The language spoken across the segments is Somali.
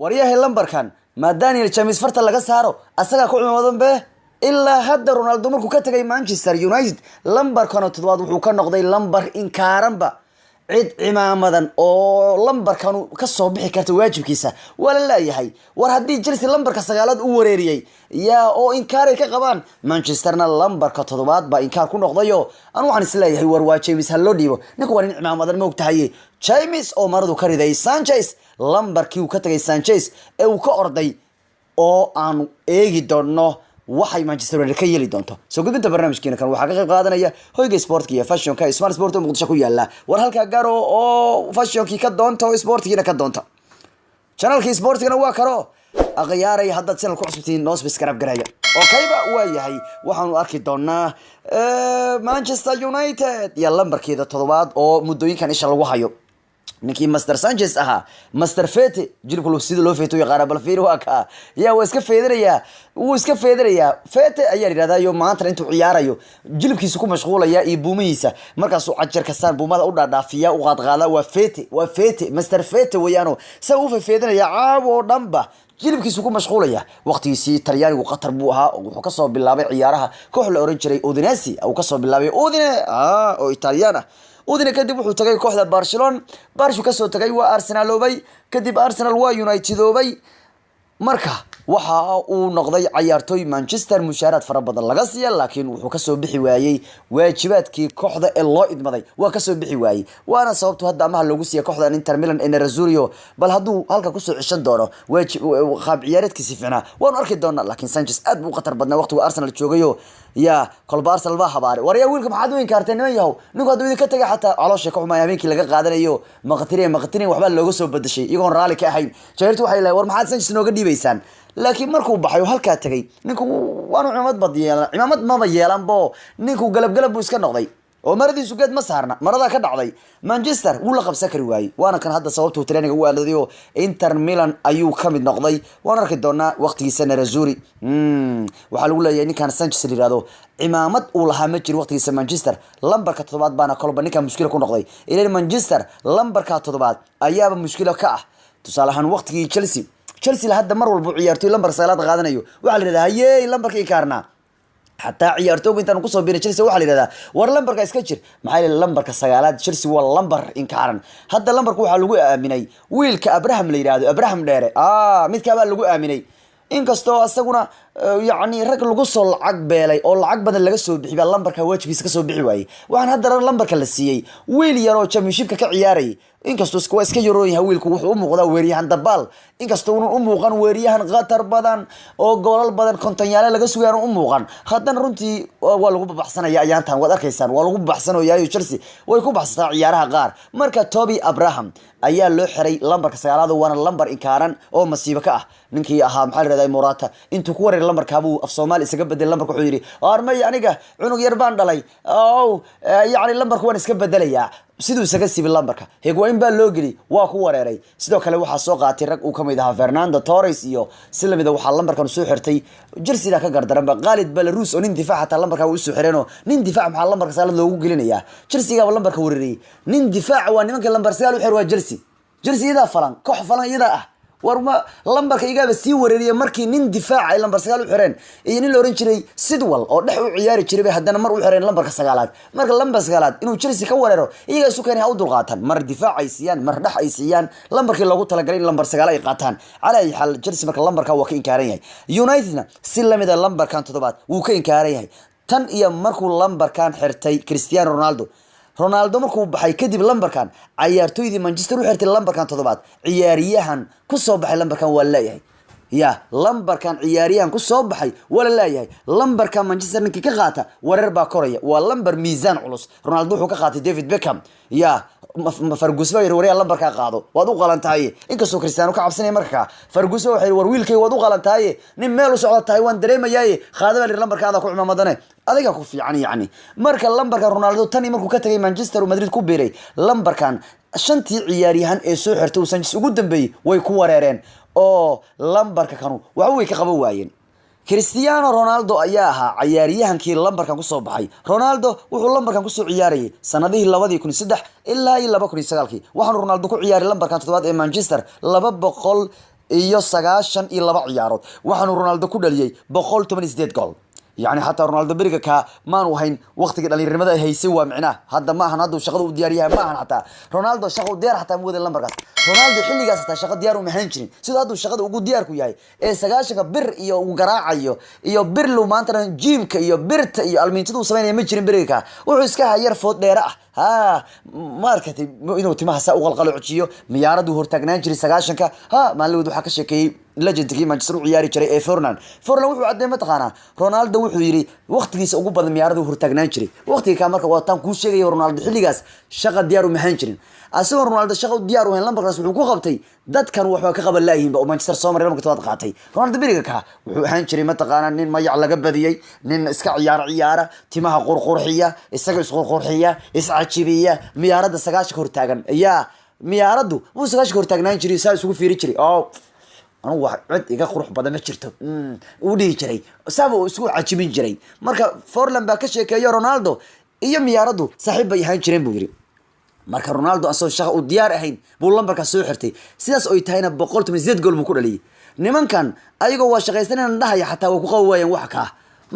waryahay lambarkan ma Daniel James farta laga saaro asaga ku cimaamadan be ilaa hadda Ronaldo markuu ka tagay Manchester United lambarkan toddobaad wuxuu ka noqday lambar inkaaranba cid cimaamadan oo lambarkan ka soo bixi karta waajibkiisa wala leeyahay war hadii Chelsea lambarka sagaalaad u wareeriyay yaa oo inkaaray ka qabaan Manchesterna lambarka toddobaad ba inkaar ku noqdayo aan waxaan isleeyahay war waa James hallo dhiibo ninku war in cimaamadan ma ogtahay James oo maradu ka riday Sanchez lambarkii uu ka tagay Sanchez ee uu ka orday oo aan eegi doono waxay Manchester United ka yeeli doonto soo gudbinta barnaamijkeena kan waxa ka qayb qaadanaya hoyga sportka iyo fashionka Smart Sport oo Muqdisho ku yaala war halka garo oo fashionki ka doonto sportkiina ka doonto channelkii sportkana waa karo aqyaaray hadda channel ku cusubtiin noo subscribe garaya okayba waa yahay waxaanu arki doonaa Manchester United ya lambarkeeda toddobaad oo muddooyinkan isha lagu hayo ninkii Master Sanchez aha Master Fete jilku sida loo feeto yaqaan bal fiir waa ka yaa waa iska feedaraya Fete ayaa yiraahdayo maanta intuu ciyaarayo jilibkiisa ku mashquulaya iyo buumihiisa markaas uu cajar ka saan buumada u dhaadhaafiya u qaadqaada waa Fete Master Fete wayano sa uu feedanaya caawo dhanba jilibkiisa ku mashquulaya waqtigiisii Talyaanigu qatar buu ahaa wuxuu ka soo bilaabay ciyaaraha koox la oran jiray Udinese uu ka soo bilaabay Udine oo Italiana Udine kadib wuxuu tagay kooxda Barcelona ka soo tagay waa Arsenal obay kadib Arsenal waa United obay marka waxa uu noqday ciyaartoy Manchester mushaaraad fara badan laga siiyay laakiin wuxuu ka soo bixi waayay waajibaadkii kooxda ee loo idmaday waa ka soo bixi waayay waana sababtu hadda amaha lagu siiyay kooxda Inter Milan ee Nerazzurri bal haduu halka ku soo cishan doono qaab ciyaareedkiisa fiicnaa waan arki doonaa laakiin Sanchez aad buu qatar badnaa waqtiga Arsenal joogayo ya kol Arsenal baa habaare war ya wiilka maxaad u inkaartay niman yahow ninku haduu idinka tagay xataa caloosha ka xumaay habeenkii laga qaadanayo maqtireen waxba looga soo badashay iyagoon raali ka ahayn jayrtu waxay leeyahay war maxaad Sanchez nooga dhiibaysaan laakiin markuu baxayo halka tagay ninku waanu cimaamad ma yeelanbo ninku galab buu iska noqday oo maradiisu geed ma saarna marada ka dhacday Manchester wuu la qabsan kari waayay waana kan hadda sababtu training uu aadayo Inter Milan ayuu kamid noqday waan arki doonaa waqtigiisa Nerazzurri waxa lagu leeyahay ninkan Sanchez yiraahdo cimaamad uu lahaa ma jiro waqtigiisa Manchester lambarka toddobaad baana kolba ninka mushkil ku noqday ilaa Manchester lambarka toddobaad ayaaba mushkil ka ah tusaale ahaan waqtigii Chelsea la hadda mar walba ciyaartoy lambar sagaalaad qaadanayo waxa la yiraahdaa hayay lambarkii kaarna حتى عيارتوق انت نقصو بين تشيلسي waxa la yiraahdaa war lambarka iska jir maxay lambarka sagaalaad Chelsea waa lambar inkaaran hadda lambarku waxa lagu aaminay wiilka Abraham la yiraahdo Abraham dheere midka baa lagu aaminay inkastoo asaguna yaani rag lagu soo lacag beelay oo lacag badan laga soo bixiyay lambarka wajibiisa ka soo bixi waayay waxaan hadda lambarka la siiyay wiil yar oo championship-ka ka ciyaaray inkastoo iska yaroo yahay wiilku wuxuu u muuqdaa weeriyahan dabaal inkastoo uu u muuqan weeriyahan qatar badan oo goolal badan kontonyaale laga sugayo u muuqan haddana runtii waa lagu baxsanaya ayaantan wad arkaysaan waa lagu baxsanayaa Chelsea way ku baxsataa ciyaaraha qaar marka Toby Abraham ayaa loo xiray lambarka sagaalaad waana lambar inkaaran oo masiibo ka ah ninkii ahaa maxaa la yiraahdaa Morata intuu ku wareer lambarka buu af Soomaali isaga bedel lambarka wuxuu yiri armay aniga cunug yar baan dhalay yaani lambarku waan iska bedelayaa sidoo isaga siibay lambarka Higuain baa loo gali waa ku wareeray sidoo kale waxa soo qaatay rag uu kamid ahaa Fernando Torres iyo silamida waxa lambarkan soo xirtay Chelsea ka gardaran ba Khalid Belarus oo nin difaac ta lambarka uu soo xireeno nin difaac maxaa lambarka saalad loogu gelinaya Chelsea ga lambarka wareeray nin difaac waa nimanka lambar sagaal u xir waa Chelsea ida falan koox falan ida ah warma lambarka igaba sii wareeriye markii nin difaac ay lambar sagaal u xireen iyo nin la oran jiray Sidwell oo dhex u ciyaari jiray haddana mar u xireen lambarka sagaalaad marka lambar sagaalaad inuu Chelsea ka wareero iyaga isu keenay u dulqaatan mar difaac ay siiyaan mar dhex ay siiyaan lambarkii lagu talagalay in lambar sagaal ay qaataan calay xal Chelsea marka lambarka waa ka inkaaran yahay Unitedna si lamida lambarkan toddobaad wuu ka inkaaran yahay tan iyo markuu lambarkan xirtay Cristiano Ronaldo markuu baxay kadib lambarkan ciyaartoydii Manchester u xirtay lambarkan toddobaad ciyaariyahan ku soo baxay lambarkan waa leeyahay يا لمبر كان عياريان كسب بحي ولا لا يهي لمبر كان مانشستر نكي كقاطع ورربا كوريا ولمبر ميزان علوس رونالدو حو كقاطع ديفيد بيكهام يا فرغوس با يروريا لمبر كا قادو وادو قلانتاي انكسو كريستيانو كعبسني marka فرغوس waxay war wiilkay wadu qalantaay nin meel u socdo Taiwan dareemayay qaadaba lambarkaada ku cumaamadane adiga ku fiican yaani marka lambarka Ronaldo tani markuu ka tagay Manchester Madrid ku biiray lambarkan shantii ciyaaryahan ee soo xirtay Sanchez ugu dambeeyay way ku wareereen oo lambarka kanu waxa way ka qaban waayeen Cristiano Ronaldo ayaa ahaa ciyaaryahankii lambarkan ku soo baxay Ronaldo wuxuu lambarkan ku soo ciyaarayay sanadihii 2003 ilaa 2009 waxaan Ronaldo ku ciyaaray lambarkan toddobaad ee Manchester 200 iyo 92 ciyaarood waxaanu Ronaldo ku dhaliyay 118 gool يعني حتى رونالدو بريغا كا ما وهين وقتي dhalinyarada ay haysay waa micna hadda ma ahan haduu shaqada u diyaar yahay ma ahan hata Ronaldo shaqo diyaar hata mooda lambarkaas Ronaldo xilligaas hata shaqo diyaar u mahan jirin sida haduu shaqada ugu diyaar ku yahay ee 90 bir iyo uu garaacayo iyo bir lu maanta jimka iyo birta iyo almiintada uu sameeyay ma jirin Briga wuxuu iska hayar food dheer ah ha markati inuu timaha sa u qalqalo ciyo miyaaradu hortaagnaan jiray 90ka ha maalin waxa ka sheekay legendkii Manchester u ciyaari jiray ee Fernand wuxuu cadeeyay mataqaana Ronaldo wuxuu yiri waqtigiisa ugu badan miyaaradu hortaagnaan jiray waqtiga ka marka waa tan ku sheegay Ronaldo xilligaas shaqo diyaar u mahan jirin asoo Ronaldo shaqo diyaar u hayn lambarkaas wuxuu ku qabtay dadkan waxba ka qaban laayihiin oo Manchester Soomaaliya lambarka tobaad qaatay Ronaldo beriga ka wuxuu ahaan jiray mataqaana nin mayac laga badiyay nin iska ciyaara timaha qurqurxiya isaga isku qurxiya iscajibiya miyaarada 90 hortaagan miyaaradu wuu 90 hortaagnaan jiray saa isugu fiiri jiray oo anu wax cid iga qurux badan ma jirto uu dhigi jiray sabab uu isku cajibin jiray marka Forlan baa ka sheekeeyo Ronaldo iyo miyaaradu saaxiib ay ahaan jireen buu yiri marka Ronaldo asoo shaqo u diyaar ahayn buu lambarka soo xirtay sidaas oo ay tahayna 118 gool buu ku dhaliyay nimankan ayagoo waa shaqaysanayna dhahay xataa way ku qawaayeen wax ka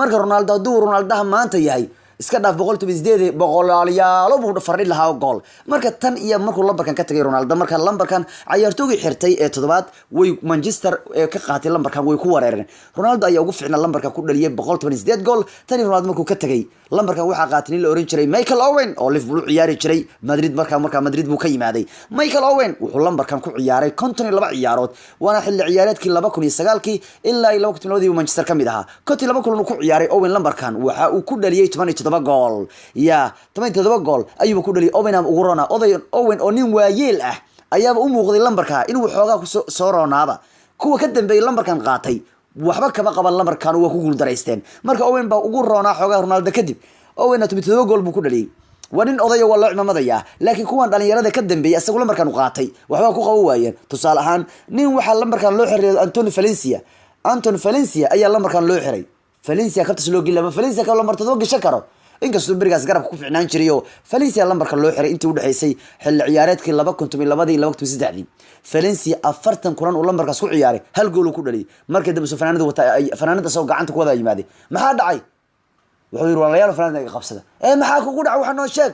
marka Ronaldo haduu Ronaldo maanta yahay iska dhaaf 118 boqolaalo buu fardhi lahaa gool marka tan iyo markuu lambarkan ka tagay Ronaldo marka lambarkan ciyaartooyga xirtay ee toddobaad way Manchester ka qaatay lambarkan way ku wareereen Ronaldo ayaa ugu fiicnaa lambarka ku dhaliyay 118 gool tan Ronaldo markuu ka tagay lambarkan waxa qaatay la oran jiray Michael Owen oo Liverpool u ciyaari jiray Madrid marka Madrid buu ka yimaaday Michael Owen wuxuu lambarkan ku ciyaaray 52 ciyaarood waana xilli ciyaareedkii 2009 ilaa 2012 Manchester kamid ahaa 2002 ku ciyaaray Owen lambarkan waxa uu ku dhaliyay 17 gool 17 gool ayuu ku dhaliyay Owen ugu roona Owen oo nin waayeel ah ayaa u muuqday lambarka inuu xoogaa ku soo roonaaba kuwa ka dambeeyay lambarkan qaatay waxba kama qaban lambarkan waa ku guul dareysteen marka Owen baa ugu roonaa xoogaa Ronaldo kadib Owen 17 gool buu ku dhaliyay wanin odayo waa loo cimamadaya laakiin kuwan dhalinyarada ka dambeeyay asagu lambarkan u qaatay waxba ku qabo waayeen tusaale ahaan nin waxa lambarkan loo xiray Antonio Valencia ayaa lambarkan loo xiray Valencia kabtas loo gilama Valencia ka lambartooda gashan karo inkastoo berigaas garabka ku fiicnaan jiray oo Valencia lambarka loo xiray intii u dhaxaysay xilli ciyaareedkii 2012 iyo 2013 Valencia 40 kulan uu lambarkaas ku ciyaaray hal gool uu ku dhaliyay markii dambe fanaanada soo gacanta ku wada yimaaday maxaa dhacay wuxuu yiri walaalayaal fanaanada iga qabsada maxaa kugu dhacay waxa noo sheeg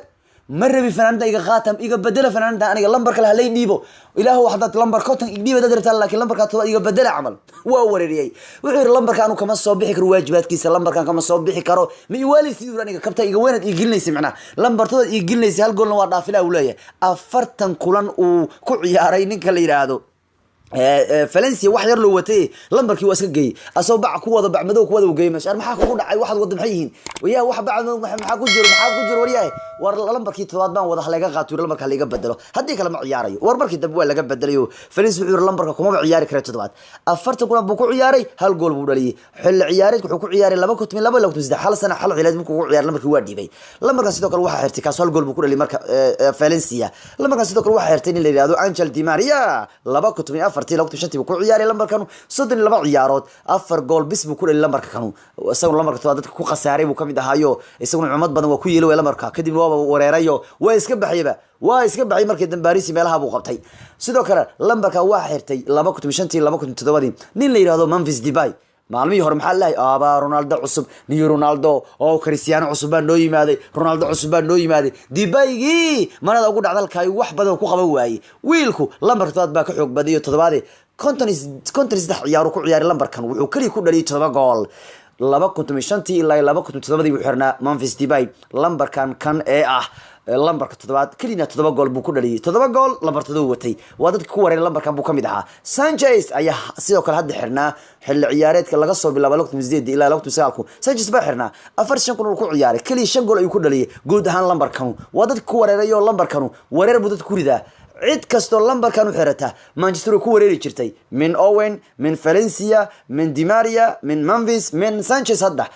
marrabi fanaanada iga qaatam iga bedela fanaanada aniga lambarka la leey dhiibo ilaahu waxdaad lambar konton igdiiba dad rabtaan laakiin lambarka toba iga bedela amal waa wareeriyay wuxuu yiri lambarka anu kama soo bixi karo waajibaadkiisa lambarkan kama soo bixi karo ma iwaali sidoo aniga kabta iga weynad ii gelinaysa macna lambartooda ii gelinaysa hal goolna waa dhaafilaa uu leeyahay 40 kulan uu ku ciyaaray ninka la yiraahdo Valencia wax yar loo watay lambarkii waa iska geeyay asoo bac ku wada bac madow ku wada geeyay mashaar maxaa ku dhacay waxad wada maxay yihiin waya wax bac maxaa ku jiro wariyahay war lambarkii todobaad baan wada laga qaato lambarka laga bedelo hadii kale ma ciyaarayo war markii dab waa laga bedelayo Valencia wuxuu lambarka kuma ciyaari karo todobaad 40 kulan buu ku ciyaaray hal gool buu dhaliyay xilli ciyaareed wuxuu ku ciyaaray 2002 hal sano hal ciyaad buu ku ciyaaray lambarkii waa dhiibay lambarka sidoo kale waxa xirtay kaas hal gool buu ku dhaliyay marka Valencia lambarka sidoo kale waxa xirtay in la yiraahdo Angel Di Maria 2004 shantii ku ciyaaray lambarkan 32 ciyaarood 4 gool bis buu ku dhaliyay lambarka kanu isagu lambarka dadka ku qasaaray buu kamid ahaayo isagu cumad badan waa ku yeelay lambarka kadib waa wareerayo waa iska baxay markii dambaarisi meelaha buu qabtay sidoo kale lambarka waa xirtay 2005 nin la yiraahdo Memphis Depay maalmihii hore maxaa lahay Ronaldo cusub niyo Ronaldo oo Cristiano cusub baa noo yimaaday Ronaldo cusub baa noo yimaaday Debaygi manada ugu dhacdalkay wax badan ku qaban waayay wiilku lambarka todobaad baa ka xoog badiyo toddobaad konton ciyaar ku ciyaaray lambarkan wuxuu kaliya ku dhaliyay 7 gool 2005 ilaa 2007 buu xirnaa Memphis Depay lambarkan kan ee ah lambarka toddobaad kaliya 7 gool buu ku dhaliyay 7 gool lambartooda watay waa dadka ku wareeray lambarkan buu kamid ahaa Sanchez ayaa sidoo kale hadda xirnaa xilli ciyaareedka laga soo bilaabo 2008 ilaa 2009 Sanchez baa xirnaa 4 kun ku ciyaaray kaliya 5 gool ayuu ku dhaliyay guud ahaan lambarkan waa dadka ku wareeray oo lambarkan wareer buu dadka ku ridaa cid kasto lambarkan u xirata Manchester ku wareeri jirtay min Owen min Valencia min Di Maria min Memphis min Sanchez hadda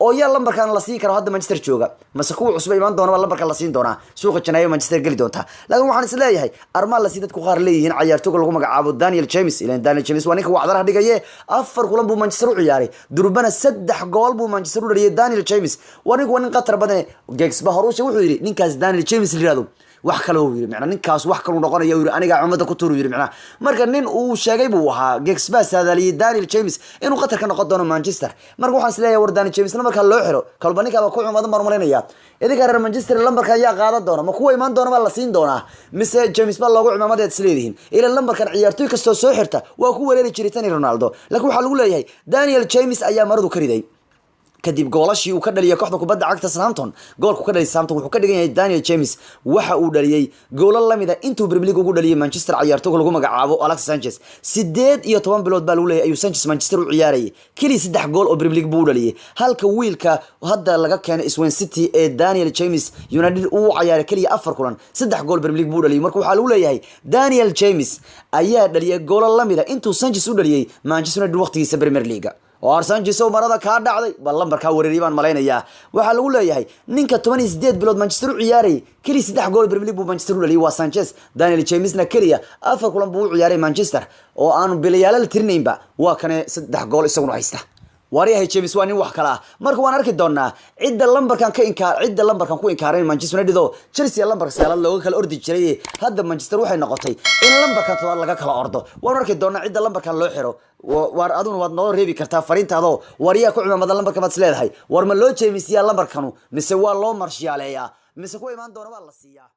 oo yaa lambarkan la siin karo hadda Manchester jooga mase kuwa cusub iman doona lambarkan la siin doona suuqa Janaayo Manchester gali doonta laakiin waxaan is leeyahay armaal la sidad ku qaar leeyihiin ciyaartooyga lagu magacaabo Daniel James waa ninka wacdaraha dhigaye 4 kulan buu Manchester u ciyaaray durbana 3 gool buu Manchester u dhaliyay Daniel James waa nin qatar badan Gex ba horuusha wuxuu yiri ninkaas Daniel James liraado wax kale uu yiri macna ninkaas wax kale uu noqonayo uu yiri aniga cumada ku tuuru yiri macna marka nin uu sheegay buu ahaa Gexbas hadaliyay Daniel James inuu qatar ka noqon doono Manchester marka waxaan isleeyahay war Daniel James marka loo xiro kalba ninka ku cumada marmarinaya idiga reer Manchester lambarka ayaa qaadan doona ma kuwa iman doona la siin doona mise James baa loogu cumamadeed isleedihiin ila lambarkan ciyaartoy kasto soo xirta waa ku wareeri jiray Tani Ronaldo laakiin waxa lagu leeyahay Daniel James ayaa maradu ka riday kadib goolashii uu ka dhaliyay kooxda kubadda cagta Southampton goolku ka dhaliyay Southampton wuxuu ka dhigan yahay Daniel James waxa uu dhaliyay goolal lamida intuu Premier League ugu dhaliyay Manchester ciyaartoyga lagu magacaabo Alex Sanchez 18 bilood baa lagu leeyahay ayuu Sanchez Manchester u ciyaarayay kali 3 gool oo Premier League buu dhaliyay halka wiilka hadda laga keenay Swansea City ee Daniel James United uu ciyaaray kali 4 kulan 3 gool Premier League buu dhaliyay marka waxa lagu leeyahay Daniel James ayaa dhaliyay goolal lamida intuu Sanchez u dhaliyay Manchester United waqtigiisa Premier League oo Sanchez oo marada ka dhacday bal lambarka wareeri baan maleynaya waxa lagu leeyahay ninka 18 bilood Manchester u ciyaaray kali 3 gool Premier League buu Manchester u dhaliyay waa Sanchez Daniel James na kaliya 4 kulan buu u ciyaaray Manchester oo aan bilayaal la tirinaynba waa kan 3 gool isaguna haysta wariyahay James waa nin wax kala marka waan arki doonaa cidda lambarkan ku inkaaray Manchester United oo Chelsea lambarka sagalaad looga kala ordi jiray hadda Manchester waxay noqotay in lambarkan todobaad laga kala ordo waan arki doonaa cidda lambarkan loo xiro war aduna waad noo reebi kartaa fariintaado wariyaha ku cimamada lambarka maad leedahay war ma loo James yaa lambarkanu mise waa loo marshaaleeyaa mise ku imaan doona waa la siiyaa